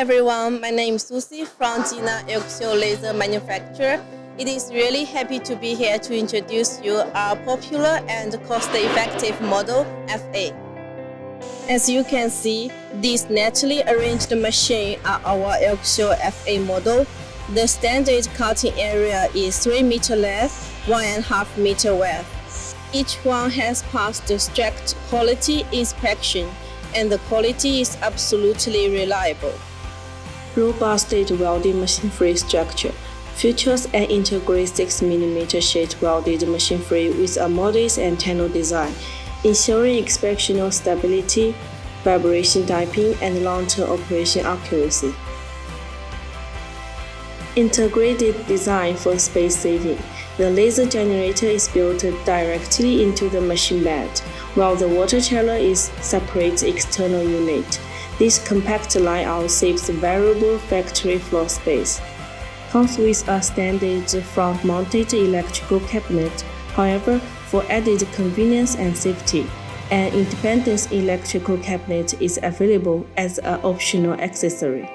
everyone, my name is Susie from China LXSHOW Laser Manufacturer. It is really happy to be here to introduce you our popular and cost-effective model FA. As you can see, this naturally arranged machine are our LXSHOW FA model. The standard cutting area is 3 meter length, 1.5 meter width. Each one has passed the strict quality inspection, and the quality is absolutely reliable. Robust welded machine-free structure features an integrated 6mm sheet welded machine-free with a modest antenna design, ensuring exceptional stability, vibration damping, and long-term operation accuracy. Integrated design for space saving. The laser generator is built directly into the machine bed, while the water chiller is a separate external unit. This compact layout saves valuable factory floor space. Comes with a standard front-mounted electrical cabinet. However, for added convenience and safety, an independent electrical cabinet is available as an optional accessory.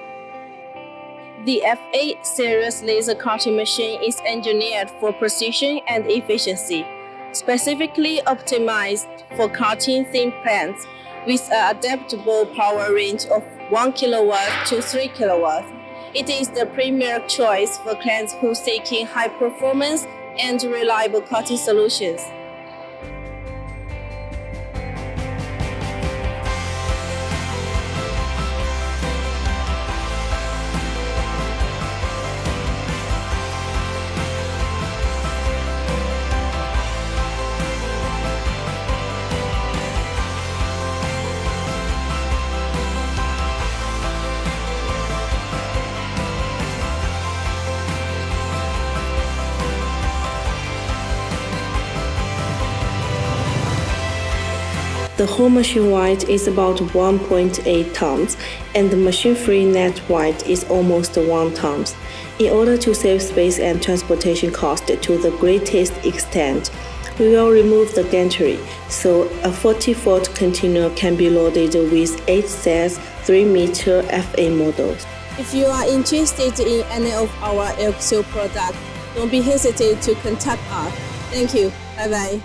The FA series laser cutting machine is engineered for precision and efficiency, specifically optimized for cutting thin planes with an adaptable power range of 1 kW to 3 kW. It is the premier choice for clients who seeking high performance and reliable cutting solutions. The whole machine weight is about 1.8 tons, and the machine-free net weight is almost 1 ton. In order to save space and transportation cost to the greatest extent, we will remove the gantry, so a 40-volt container can be loaded with 8 sets 3-meter FA models. If you are interested in any of our LXSHOW products, don't be hesitant to contact us. Thank you. Bye-bye.